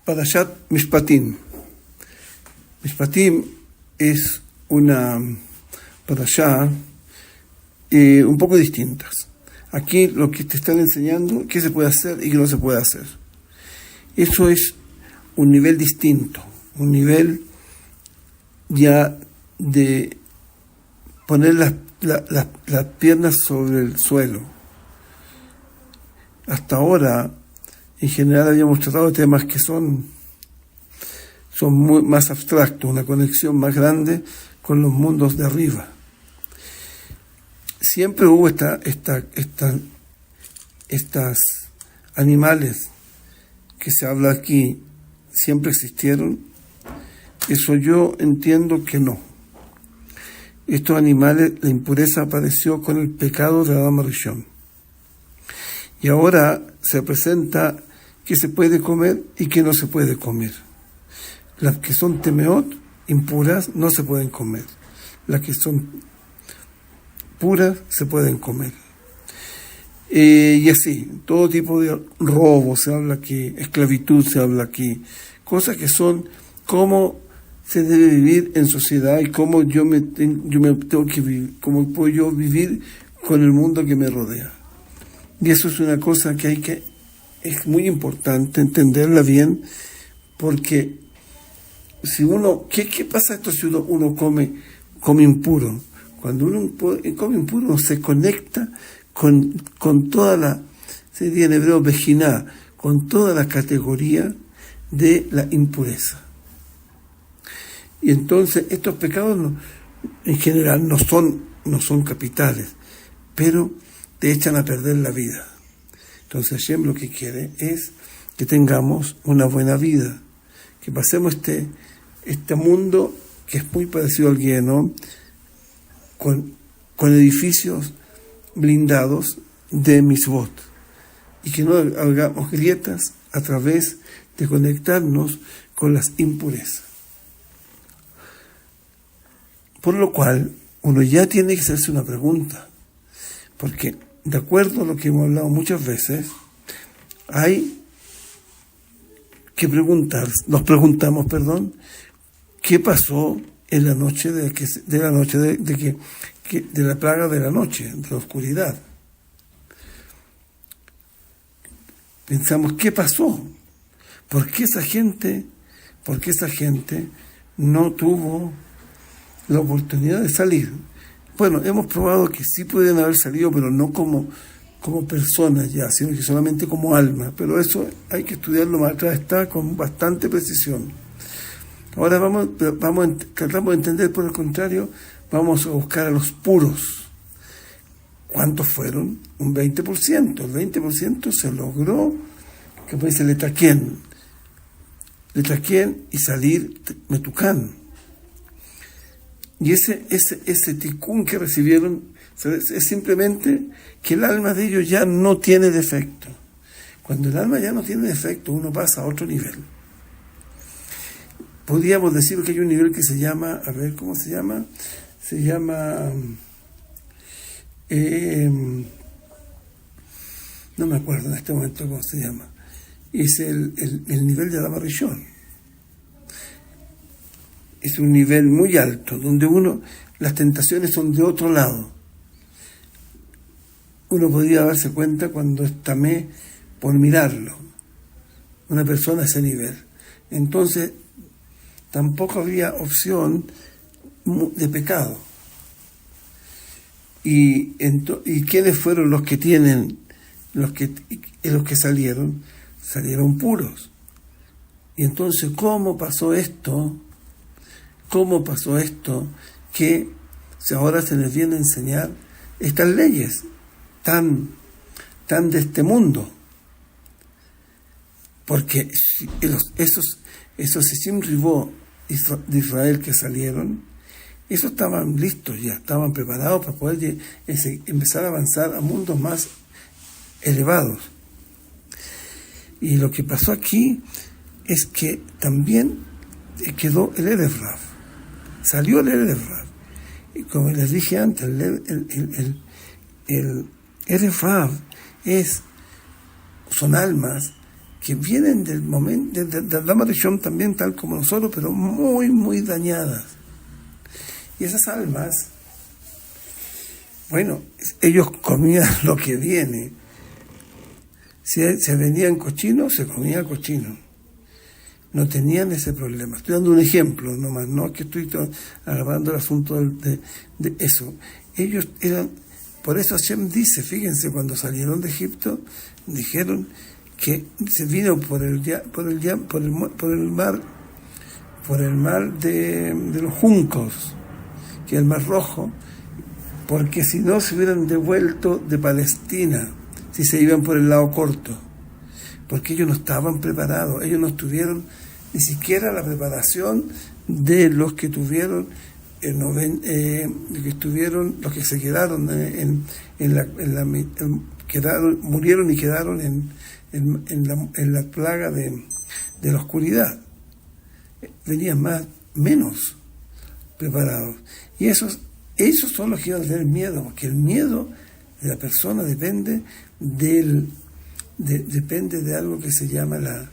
Parashat Mishpatim. Mishpatim es una parashá un poco distintas. Aquí lo que te están enseñando, qué se puede hacer y qué no se puede hacer. Eso es un nivel distinto, un nivel ya de poner las piernas sobre el suelo. Hasta ahora, en general, habíamos tratado de temas que son muy más abstractos, una conexión más grande con los mundos de arriba. Siempre hubo estas animales que se habla aquí, siempre existieron. Eso yo entiendo que no. Estos animales, la impureza apareció con el pecado de Adán Rishon. Y ahora se presenta que se puede comer y que no se puede comer. Las que son temeot, impuras, no se pueden comer. Las que son puras se pueden comer. Y así, todo tipo de robo se habla aquí, esclavitud se habla aquí, cosas que son cómo se debe vivir en sociedad y cómo yo me tengo que vivir, cómo puedo yo vivir con el mundo que me rodea. Y eso es una cosa que es muy importante entenderla bien, porque si uno, ¿qué pasa esto si uno come impuro? Cuando uno come impuro, uno se conecta con toda la, se diría en hebreo, vejiná, con toda la categoría de la impureza. Y entonces estos pecados en general no son capitales, pero te echan a perder la vida. Entonces Hashem lo que quiere es que tengamos una buena vida, que pasemos este mundo que es muy parecido al Guienón, con edificios blindados de Mitzvot, y que no hagamos grietas a través de conectarnos con las impurezas. Por lo cual, uno ya tiene que hacerse una pregunta, porque de acuerdo a lo que hemos hablado muchas veces, hay que nos preguntamos, ¿qué pasó en la noche de la plaga de la noche, de la oscuridad? Pensamos, ¿qué pasó? ¿Por qué esa gente no tuvo la oportunidad de salir? Bueno, hemos probado que sí pueden haber salido, pero no como personas ya, sino que solamente como almas. Pero eso hay que estudiarlo más atrás, está con bastante precisión. Ahora tratamos de entender, por el contrario, vamos a buscar a los puros. ¿Cuántos fueron? Un 20%. El 20% se logró, que puede ser Letaquén y salir Metucán. Y ese ticún que recibieron es simplemente que el alma de ellos ya no tiene defecto. Cuando el alma ya no tiene defecto, uno pasa a otro nivel. Podríamos decir que hay un nivel que se llama, a ver, ¿cómo se llama? Se llama, no me acuerdo en este momento cómo se llama. Es el nivel de Adán Rishon. Es un nivel muy alto, donde las tentaciones son de otro lado. Uno podría darse cuenta cuando tamé por mirarlo, una persona a ese nivel. Entonces, tampoco había opción de pecado. ¿Y quiénes fueron los que salieron? Salieron puros. Y entonces, ¿cómo pasó esto que ahora se les viene a enseñar estas leyes tan de este mundo? Porque esos Sishim Ribó de Israel que salieron, esos estaban listos ya, estaban preparados para poder empezar a avanzar a mundos más elevados. Y lo que pasó aquí es que también quedó el Erev Rav. Salió el Erev Rav. Y como les dije antes, el Erev Rav son almas que vienen del momento, de Adán Rishon también, tal como nosotros, pero muy, muy dañadas. Y esas almas, bueno, ellos comían lo que viene. Si se vendían cochinos, se comía cochino. No tenían ese problema. Estoy dando un ejemplo nomás, no es que estoy agarrando el asunto de eso. Ellos eran, por eso Hashem dice, fíjense, cuando salieron de Egipto, dijeron que se vino por el mar de los juncos, que es el Mar Rojo, porque si no se hubieran devuelto de Palestina, si se iban por el lado corto, porque ellos no estaban preparados, ellos no tuvieron ni siquiera la preparación de los que tuvieron los que se quedaron murieron y quedaron en la plaga de la oscuridad. Venían menos preparados. Y esos son los que iban a tener miedo, porque el miedo de la persona depende de algo que se llama la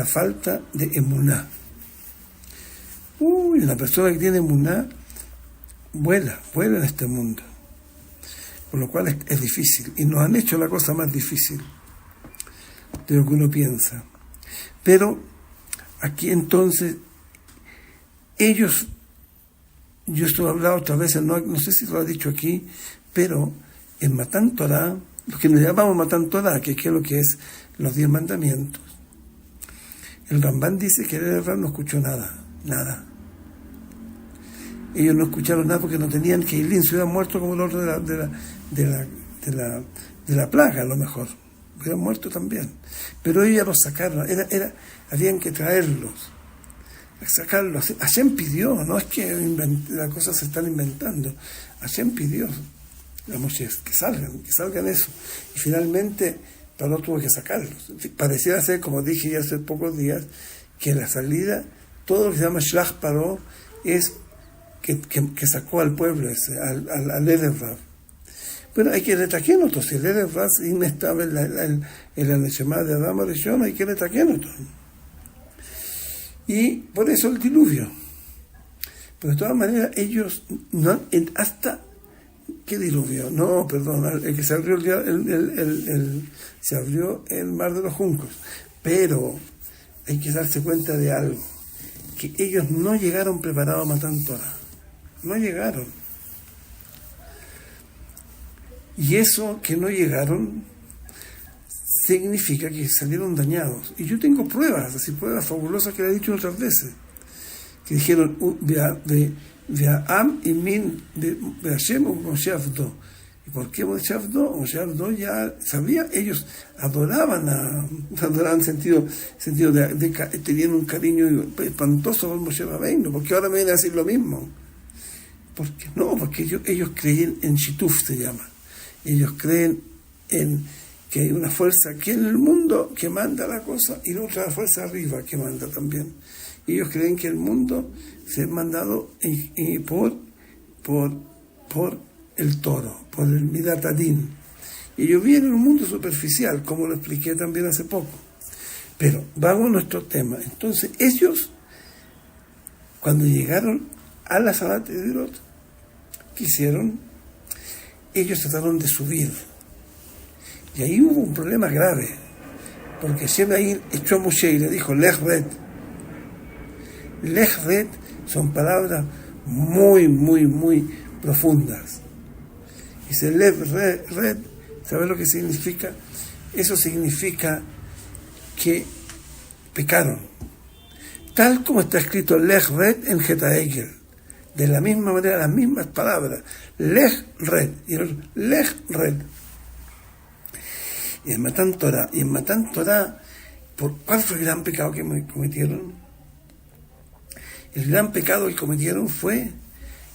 falta de emuná. Una persona que tiene emuná vuela en este mundo, por lo cual es difícil, y nos han hecho la cosa más difícil de lo que uno piensa. Pero aquí entonces ellos, yo esto he hablado otras veces, no sé si lo he dicho aquí, pero en Matán Torah, lo que nos llamamos Matán Torah, que es lo que es los 10 mandamientos, el Rambán dice que el Rambán no escuchó nada. Ellos no escucharon nada porque no tenían que Ilín se hubieran muerto como el otro de la plaga, a lo mejor. Hubieran muerto también. Pero ellos ya los sacaron, habían que traerlos, sacarlos. Hashem pidió, no es que las cosas se están inventando. Hashem pidió, que salgan eso. Y finalmente Paró tuvo que sacarlos. Pareciera ser, como dije ya hace pocos días, que la salida, todo lo que se llama Shlach Paró, es que sacó al pueblo ese, al Erev Rav. Bueno, hay que retaquear otro. Si el Erev Rav es inestable en la Neshama de Adán Rishon, hay que retaquear otro. Y por eso el diluvio. Pero de todas maneras, ellos no, hasta ¿qué diluvio? No, perdón, el que se abrió se abrió el mar de los juncos. Pero hay que darse cuenta de algo, que ellos no llegaron preparados a Matán Torah. No llegaron. Y eso que no llegaron significa que salieron dañados. Y yo tengo pruebas, así pruebas fabulosas que le he dicho otras veces, que dijeron Ve'am imin Hashem o Moshe Avdo. ¿Y por qué Moshe Avdo? Moshe Avdo ya sabía, ellos adoraban sentido tenían un cariño espantoso por Moshe Rabbeinu. ¿Por qué ahora me vienen a decir lo mismo? Porque ellos creen en Shituf, se llama. Ellos creen en que hay una fuerza aquí en el mundo que manda la cosa y otra fuerza arriba que manda también. Ellos creen que el mundo se ha mandado por el toro, por el Midat Adin. Ellos viven en un mundo superficial, como lo expliqué también hace poco. Pero vamos a nuestro tema. Entonces, ellos, cuando llegaron a la Salat de Dirot, ¿qué hicieron? Ellos trataron de subir. Y ahí hubo un problema grave, porque siempre ahí echó a Moshe y le dijo, Lech Red. Lech Red son palabras muy, muy, muy profundas. Dice Lech Red, ¿sabes lo que significa? Eso significa que pecaron. Tal como está escrito Lech Red en Getaegel. De la misma manera, las mismas palabras. Lech Red. Y el Lech Red. Y en Matán Torah, ¿cuál fue el gran pecado que cometieron? El gran pecado que cometieron fue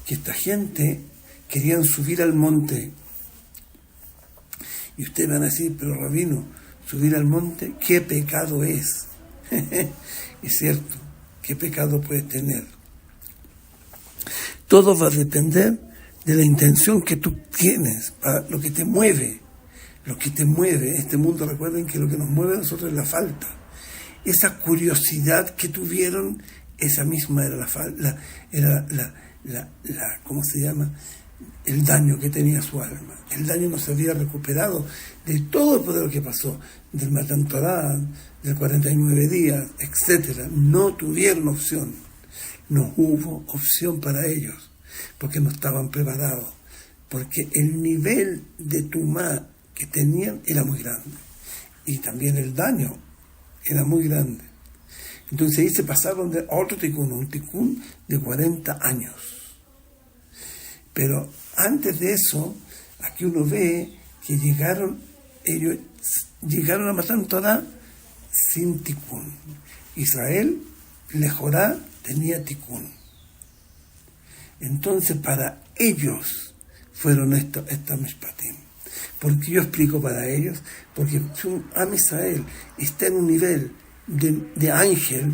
que esta gente querían subir al monte. Y ustedes van a decir, pero Rabino, subir al monte, ¿qué pecado es? Es cierto, ¿qué pecado puedes tener? Todo va a depender de la intención que tú tienes, para lo que te mueve. lo que te mueve, este mundo, recuerden que lo que nos mueve a nosotros es la falta. Esa curiosidad que tuvieron, esa misma era ¿cómo se llama? El daño que tenía su alma. El daño no se había recuperado de todo el poder que pasó, del Matan Torah, del 49 días, etc. No tuvieron opción. No hubo opción para ellos, porque no estaban preparados, porque el nivel de tumá que tenían era muy grande, y también el daño era muy grande. Entonces ahí se pasaron de otro tikkun, un tikkun de 40 años. Pero antes de eso, aquí uno ve que ellos llegaron a Matan Torah sin tikkun. Israel, Lejorá, tenía tikkun. Entonces para ellos fueron estas mishpatim. ¿Por qué yo explico para ellos? Porque Am Israel está en un nivel de ángel,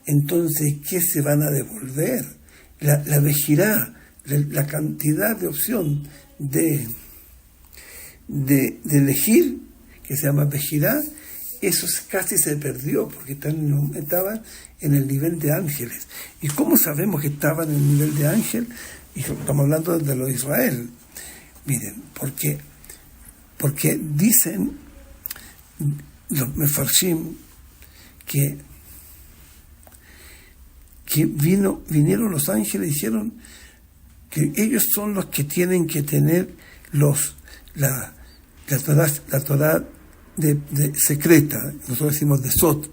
entonces ¿qué se van a devolver? La vejirá, la cantidad de opción de elegir, que se llama vejirá, eso casi se perdió, porque estaban en el nivel de ángeles. ¿Y cómo sabemos que estaban en el nivel de ángel? Y estamos hablando de lo de Israel. Miren, porque dicen los mefarshim que vinieron los ángeles y dijeron que ellos son los que tienen que tener la Torah secreta, nosotros decimos de Sot,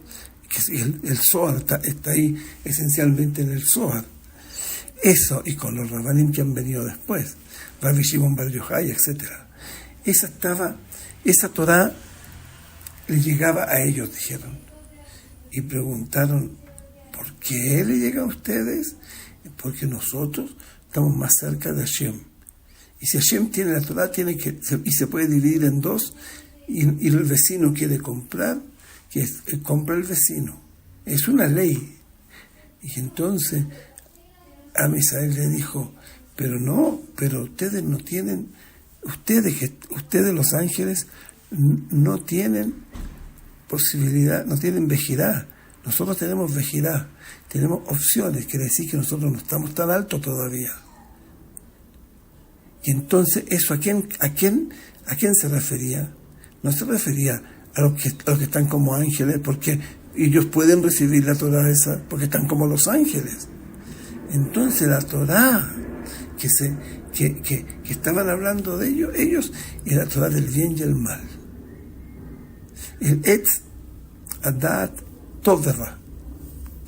que el Zohar está ahí esencialmente en el Zohar. Eso, y con los Rabanim que han venido después, Rabbi Shimon Bar Yochai, etc. Esa Torah le llegaba a ellos, dijeron, y preguntaron, ¿por qué le llega a ustedes? Porque nosotros estamos más cerca de Hashem. Y si Hashem tiene la Torah, y se puede dividir en dos, y el vecino quiere comprar, compra el vecino. Es una ley. Y entonces a Misael le dijo, pero ustedes no tienen, ustedes los ángeles no tienen posibilidad, no tienen vejirá. Nosotros tenemos vejirá, tenemos opciones, quiere decir que nosotros no estamos tan altos todavía. Y entonces, ¿eso a quién se refería? No se refería a los que están como ángeles, porque ellos pueden recibir la Torah esa, porque están como los ángeles. Entonces la Torah que estaban hablando de ellos era la Torah del bien y el mal. El Etz, Adat, Tov Ra,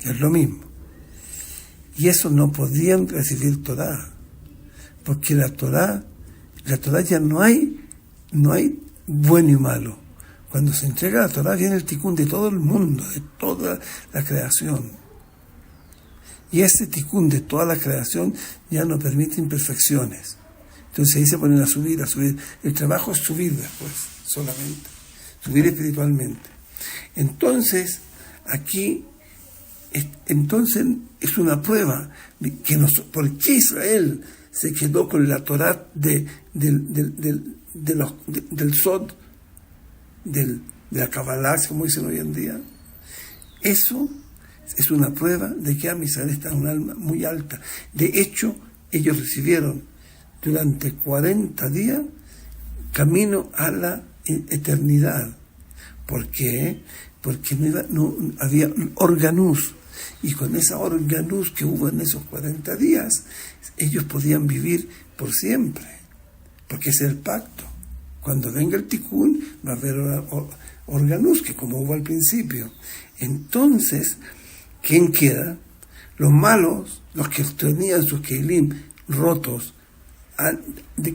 que es lo mismo. Y eso no podían recibir Torah, porque la Torah ya no hay bueno y malo. Cuando se entrega la Torah viene el tikkun de todo el mundo, de toda la creación. Y ese tikkun de toda la creación ya no permite imperfecciones. Entonces ahí se ponen a subir. El trabajo es subir después, solamente. Subir espiritualmente. Entonces, aquí, es una prueba de por qué Israel se quedó con la Torah del Sod, de la Kabbalah, como dicen hoy en día. Eso es una prueba de que Am Israel está en un alma muy alta. De hecho, ellos recibieron durante 40 días camino a la eternidad. ¿Por qué? Porque no había organus. Y con esa organus que hubo en esos 40 días, ellos podían vivir por siempre. Porque ese es el pacto. Cuando venga el tikkun, va a haber organus, que como hubo al principio. Entonces, ¿quién queda? Los malos, los que tenían sus keilim rotos,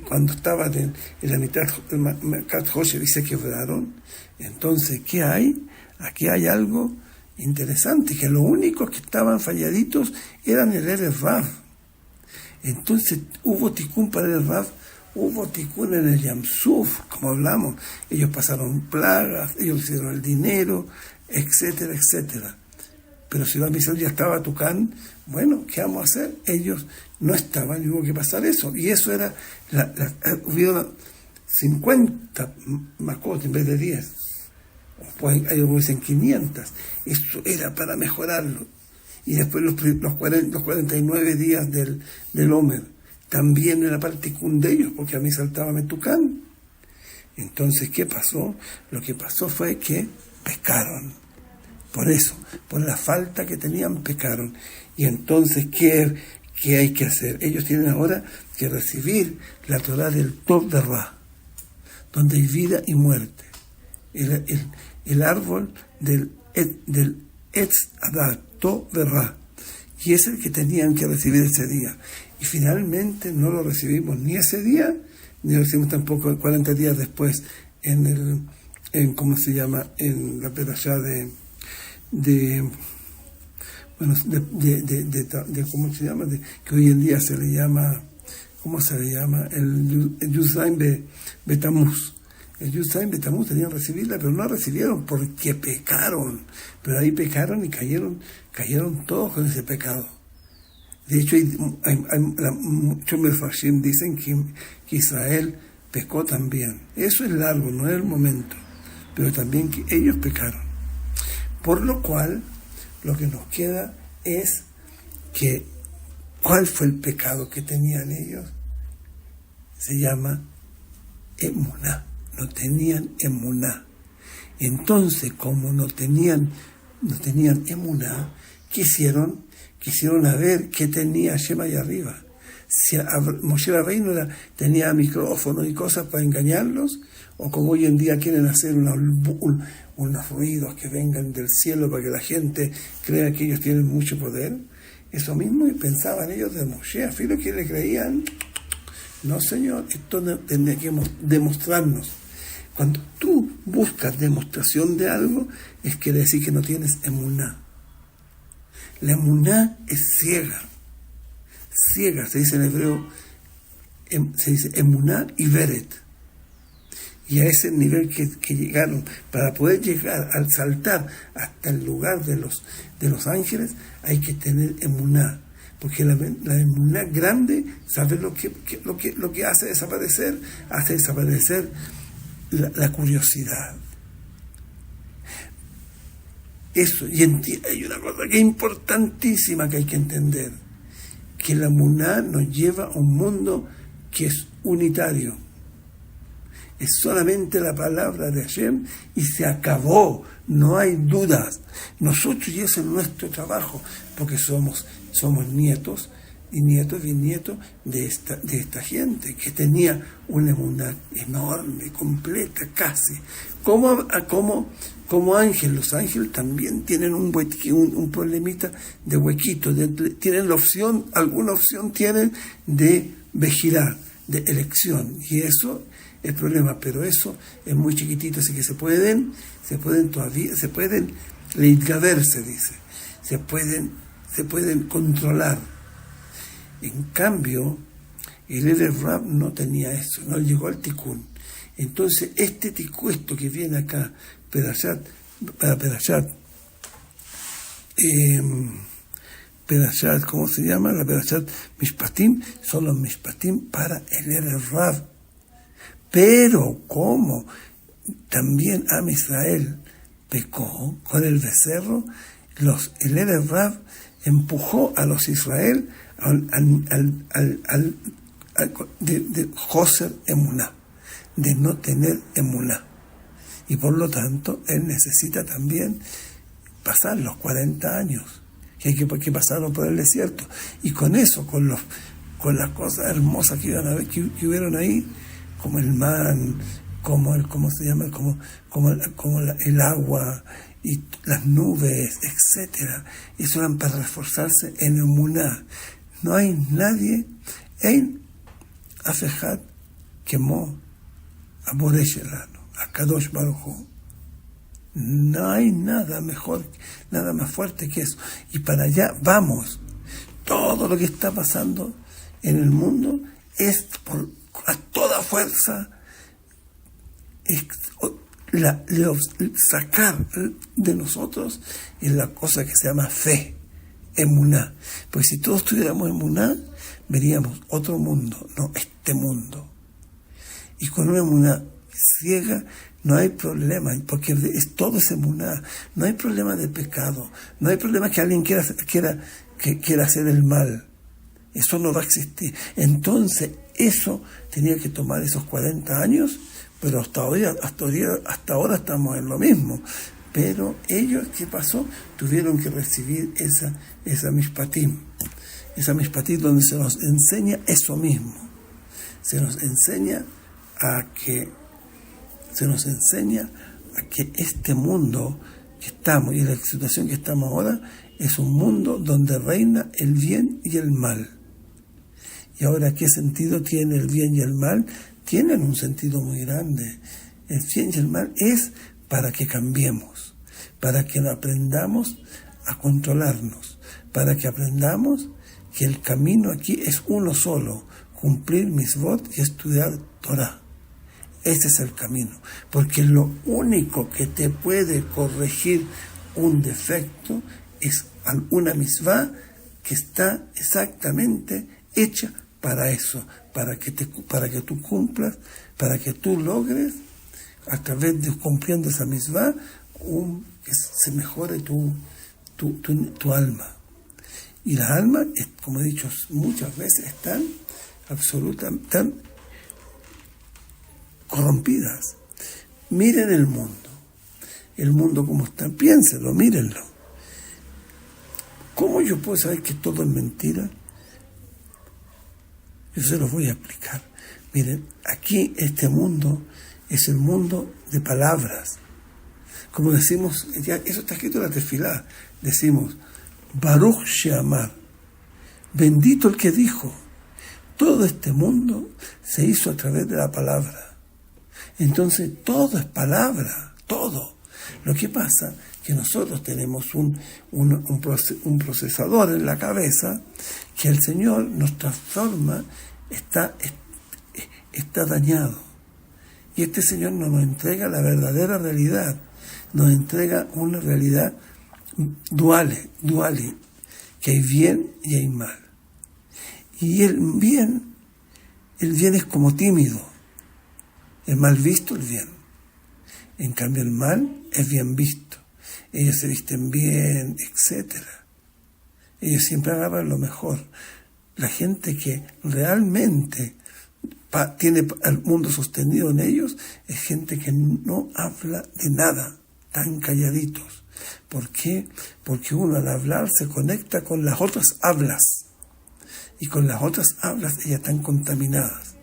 cuando estaban en la mitad del Merkat Hoshev y se quebraron. Entonces, ¿qué hay? Aquí hay algo interesante, que los únicos que estaban falladitos eran el Erev Rav. Entonces, hubo tikkun para el Rav, hubo tikkun en el Yam Suf, como hablamos. Ellos pasaron plagas, ellos hicieron el dinero, etcétera, etcétera. Pero si Am Israel ya estaba Tucán, bueno, ¿qué vamos a hacer? Ellos no estaban y hubo que pasar eso. Y eso era, hubieron 50 mascotas en vez de 10. Pues hay algunos dicen 500. Eso era para mejorarlo. Y después los 49 días del Omer también era para el ticún de ellos, porque a mí saltaba Metucán. Entonces, ¿qué pasó? Lo que pasó fue que pecaron. Por eso, por la falta que tenían, pecaron. Y entonces, ¿qué hay que hacer? Ellos tienen ahora que recibir la Torah del Tov de Ra, donde hay vida y muerte. El árbol del Etz Adat, Tov de Ra. Y es el que tenían que recibir ese día. Y finalmente no lo recibimos ni ese día, ni lo recibimos tampoco 40 días después en ¿cómo se llama? En la perashá ¿cómo se llama? Que hoy en día se le llama, ¿cómo se le llama? El Yuzayim Betamuz. El Yuzayim Betamuz tenían que recibirla, pero no la recibieron porque pecaron. Pero ahí pecaron y cayeron todos con ese pecado. De hecho, muchos mefarshim dicen que Israel pecó también. Eso es largo, no es el momento. Pero también que ellos pecaron. Por lo cual, lo que nos queda es que, ¿cuál fue el pecado que tenían ellos? Se llama emuná. No tenían emuná. Entonces, como no tenían emuná, quisieron a ver qué tenía Hashem ahí arriba. Si Moshe Rabbeinu tenía micrófonos y cosas para engañarlos, o como hoy en día quieren hacer unos ruidos que vengan del cielo para que la gente crea que ellos tienen mucho poder. Eso mismo pensaban ellos de Moshe, a filo que le creían. No, señor, esto tendría que demostrarnos. Cuando tú buscas demostración de algo, es quiere decir que no tienes emuná. La emuná es ciega, se dice en hebreo, se dice emuná y veret. Y a ese nivel que llegaron, para poder llegar al saltar hasta el lugar de los ángeles, hay que tener emuná. Porque la emuná grande sabe lo que hace desaparecer la curiosidad. Eso, y hay una cosa que es importantísima que hay que entender, que la emuná nos lleva a un mundo que es unitario. Es solamente la palabra de Hashem y se acabó, no hay dudas. Nosotros, y ese es nuestro trabajo, porque somos nietos y bisnietos de esta gente que tenía una emuná enorme, completa, casi. Como ángel, los ángeles también tienen un problemita de huequito, tienen alguna opción tienen de vigilar, de elección, y eso es el problema, pero eso es muy chiquitito, así que se pueden leitgaber, se dice, se pueden controlar. En cambio, el Erev Rav no tenía eso, no llegó al tikkun. Entonces, esto que viene acá, Perashat, ¿cómo se llama? La Perashat Mishpatim, son los Mishpatim para el Erev Rav. Pero, ¿cómo? También Am Israel pecó con el becerro, el Erev Rav empujó a los Israel de Joser Emuná, de no tener emuná. Y por lo tanto, él necesita también pasar los 40 años, que hay que pasarlo por el desierto. Y con eso, con las cosas hermosas que hubieron ahí, como el man, como el agua y las nubes, etcétera, eso eran para reforzarse en emuná. No hay nadie en Afejat Kemo a Borei Shelanu, a Kadosh Baruj Hu. No hay nada mejor, nada más fuerte que eso. Y para allá vamos. Todo lo que está pasando en el mundo es a toda fuerza. sacar de nosotros es la cosa que se llama fe, emuná. Pues si todos tuviéramos emuná, veríamos otro mundo, no este mundo. Y con una emuná ciega no hay problema, porque todo es emuná. No hay problema de pecado, no hay problema que alguien quiera hacer el mal. Eso no va a existir. Entonces, eso tenía que tomar esos 40 años, pero hasta ahora estamos en lo mismo. Pero ellos, ¿qué pasó? Tuvieron que recibir esa mishpatim. Esa mishpatim donde se nos enseña eso mismo. Se nos enseña a que este mundo que estamos y la situación que estamos ahora es un mundo donde reina el bien y el mal. Y ahora, ¿qué sentido tiene el bien y el mal? Tienen un sentido muy grande. El bien y el mal es para que cambiemos, para que aprendamos a controlarnos, para que aprendamos que el camino aquí es uno solo, cumplir misvot y estudiar Torah. Ese es el camino, porque lo único que te puede corregir un defecto es una misvá que está exactamente hecha para eso, para que tú cumplas, para que tú logres, a través de cumpliendo esa misvá, que se mejore tu alma. Y las almas, como he dicho muchas veces, están absolutamente corrompidas. Miren el mundo como está, piénsenlo, mírenlo. ¿Cómo yo puedo saber que todo es mentira? Yo se los voy a explicar. Miren, aquí este mundo es el mundo de palabras. Como decimos, ya eso está escrito en la tefilá, decimos, Baruch Sheamar, bendito el que dijo. Todo este mundo se hizo a través de la palabra. Entonces todo es palabra, todo. Lo que pasa es que nosotros tenemos un procesador en la cabeza que el Señor nos transforma, está dañado. Y este Señor no nos entrega la verdadera realidad, nos entrega una realidad dual, que hay bien y hay mal. Y el bien es como tímido, es mal visto el bien. En cambio el mal es bien visto. Ellos se visten bien, etcétera. Ellos siempre agarran lo mejor. La gente que realmente tiene al mundo sostenido en ellos es gente que no habla de nada, tan calladitos. ¿Por qué? Porque uno al hablar se conecta con las otras hablas. Y con las otras hablas ellas están contaminadas.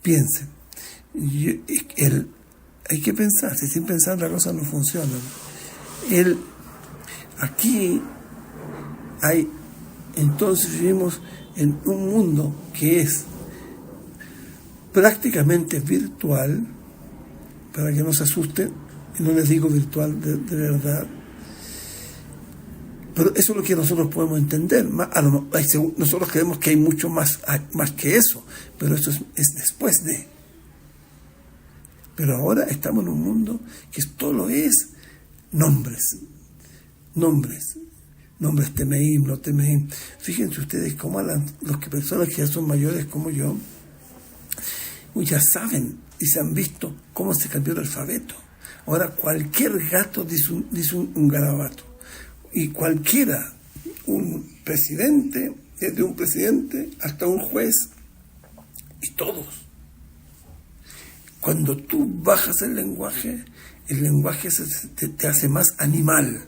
Piensen. Hay que pensar. Si sin pensar las cosas no funcionan. Aquí entonces vivimos en un mundo que es prácticamente virtual, para que no se asusten, y no les digo virtual de verdad, pero eso es lo que nosotros podemos entender. Nosotros creemos que hay mucho más que eso, pero eso es después de. Pero ahora estamos en un mundo que todo es nombres temeim, no temeim. Fíjense ustedes cómo personas que ya son mayores como yo, ya saben y se han visto cómo se cambió el alfabeto. Ahora cualquier gato dice un garabato. Y cualquiera, un presidente, desde un presidente hasta un juez, y todos. Cuando tú bajas el lenguaje te hace más animal.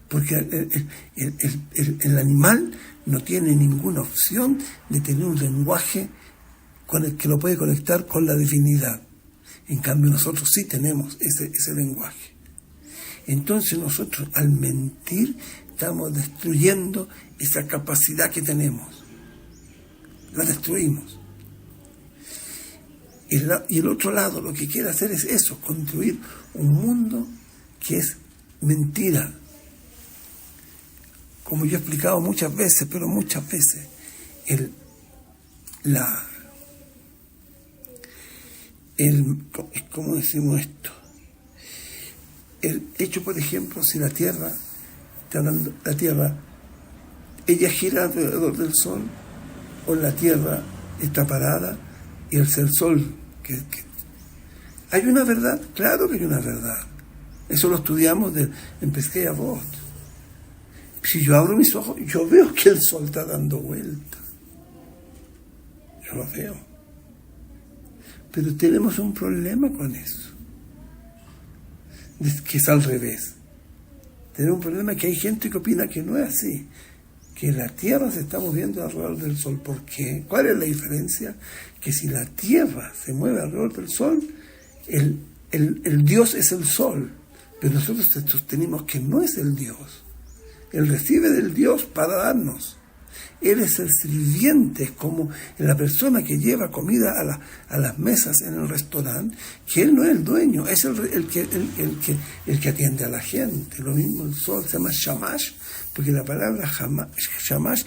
Porque el animal no tiene ninguna opción de tener un lenguaje con el que lo puede conectar con la divinidad. En cambio nosotros sí tenemos ese lenguaje. Entonces nosotros al mentir estamos destruyendo esa capacidad que tenemos. La destruimos. Y el otro lado lo que quiere hacer es eso, construir un mundo que es mentira. Como yo he explicado muchas veces, ¿cómo decimos esto? El hecho, por ejemplo, si la Tierra, ella gira alrededor del Sol, o la Tierra está parada y el Sol, ¿hay una verdad? Claro que hay una verdad. Eso lo estudiamos en Pirkei Avot. Si yo abro mis ojos, yo veo que el Sol está dando vuelta. Yo lo veo. Pero tenemos un problema con eso, que es al revés. Tenemos un problema que hay gente que opina que no es así, que la Tierra se está moviendo alrededor del Sol. ¿Por qué? ¿Cuál es la diferencia? Que si la Tierra se mueve alrededor del Sol, el Dios es el Sol, pero nosotros sostenemos que no es el Dios. Él recibe del Dios para darnos. Él es el sirviente, es como la persona que lleva comida a las mesas en el restaurante, que él no es el dueño, es el que atiende a la gente. Lo mismo el Sol, se llama Shamash, porque la palabra Shamash,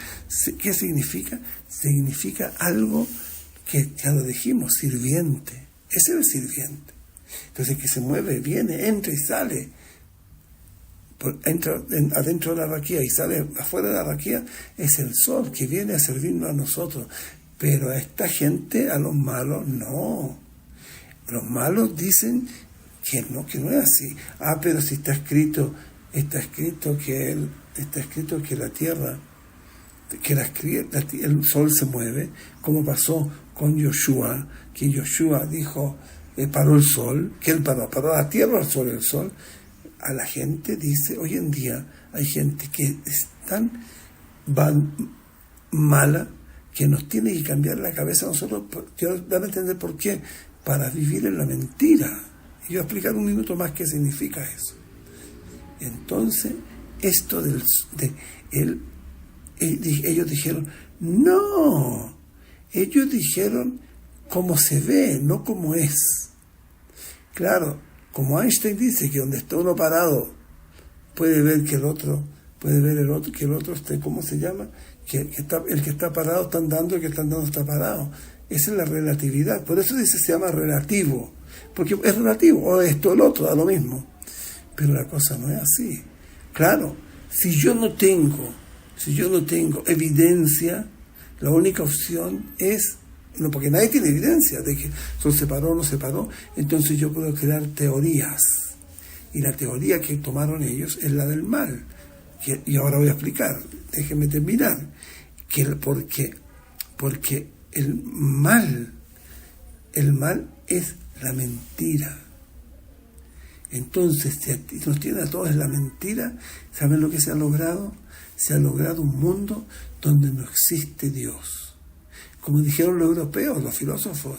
¿qué significa? Significa algo que ya lo dijimos, sirviente. Ese es el sirviente. Entonces, que se mueve, viene, entra y sale. Entra adentro de la raquía y sale afuera de la raquía, es el Sol que viene a servirnos a nosotros. Pero a esta gente, a los malos, no. Los malos dicen que no es así. Pero si está escrito que la Tierra, el Sol se mueve, como pasó con Yoshua, que Yoshua dijo, paró el Sol, que él paró la Tierra, el Sol. A la gente dice, hoy en día hay gente que es tan mala que nos tiene que cambiar la cabeza a nosotros. Yo voy a entender por qué, para vivir en la mentira. Y yo voy a explicar un minuto más qué significa eso. Entonces, esto ellos dijeron, no, ellos dijeron cómo se ve, no cómo es. Claro, como Einstein dice que donde está uno parado puede ver que el otro esté, ¿cómo se llama? El que está parado está andando, el que está andando está parado. Esa es la relatividad. Por eso se llama relativo, porque es relativo, o esto o el otro, da lo mismo. Pero la cosa no es así. Claro, si yo no tengo evidencia, la única opción es, no, porque nadie tiene evidencia de que Sol se paró o no se paró, entonces yo puedo crear teorías. Y la teoría que tomaron ellos es la del mal. Y ahora voy a explicar, déjenme terminar. Porque el mal es la mentira. Entonces, si nos tiene a todos en la mentira, ¿saben lo que se ha logrado? Se ha logrado un mundo donde no existe Dios. Como dijeron los europeos, los filósofos,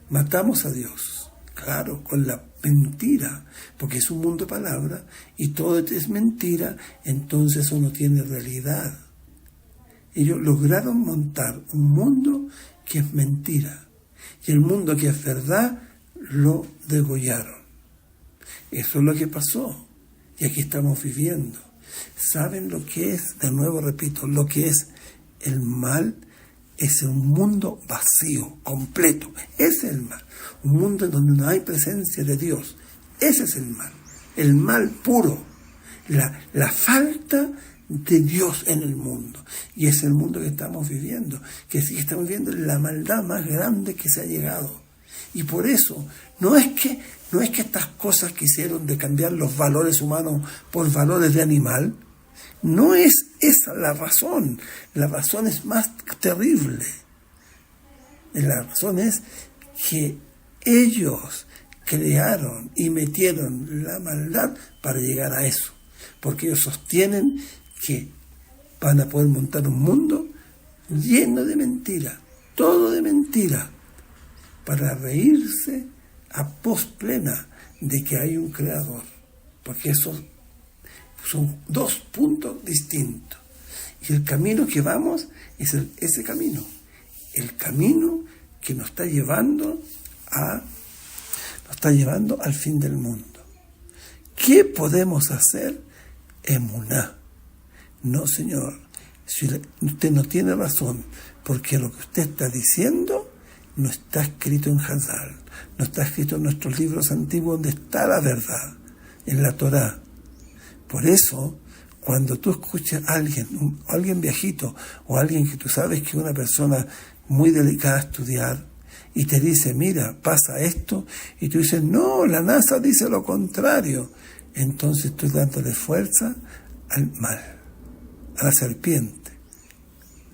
matamos a Dios, claro, con la mentira, porque es un mundo de palabras y todo es mentira, entonces eso no tiene realidad. Ellos lograron montar un mundo que es mentira, y el mundo que es verdad lo degollaron. Eso es lo que pasó, y aquí estamos viviendo. ¿Saben lo que es? De nuevo repito, lo que es el mal. Es un mundo vacío, completo. Ese es el mal. Un mundo en donde no hay presencia de Dios. Ese es el mal. El mal puro. La falta de Dios en el mundo. Y es el mundo que estamos viviendo. Que sí estamos viviendo la maldad más grande que se ha llegado. Y por eso, no es que estas cosas que hicieron de cambiar los valores humanos por valores de animal, no es esa la razón. La razón es más terrible. La razón es que ellos crearon y metieron la maldad para llegar a eso. Porque ellos sostienen que van a poder montar un mundo lleno de mentira, todo de mentira, para reírse a pos plena de que hay un creador. Porque eso son dos puntos distintos. Y el camino que vamos es ese camino. El camino que nos está llevando al fin del mundo. ¿Qué podemos hacer? Emuná. No, señor. Si usted no tiene razón, porque lo que usted está diciendo no está escrito en Hazal, no está escrito en nuestros libros antiguos donde está la verdad, en la Torá. Por eso, cuando tú escuchas a alguien viejito, o alguien que tú sabes que es una persona muy delicada a estudiar, y te dice, mira, pasa esto, y tú dices, no, la NASA dice lo contrario, entonces tú dándole fuerza al mal, a la serpiente,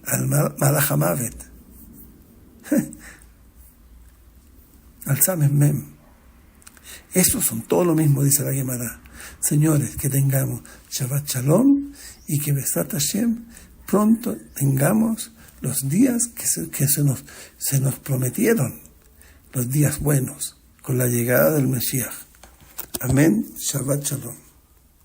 al Malach HaMavet, al Samen Mem. Esos son todo lo mismo, dice la Gemara. Señores, que tengamos Shabbat Shalom y que Besat Hashem pronto tengamos los días que se nos prometieron, los días buenos, con la llegada del Mesías. Amén. Shabbat Shalom.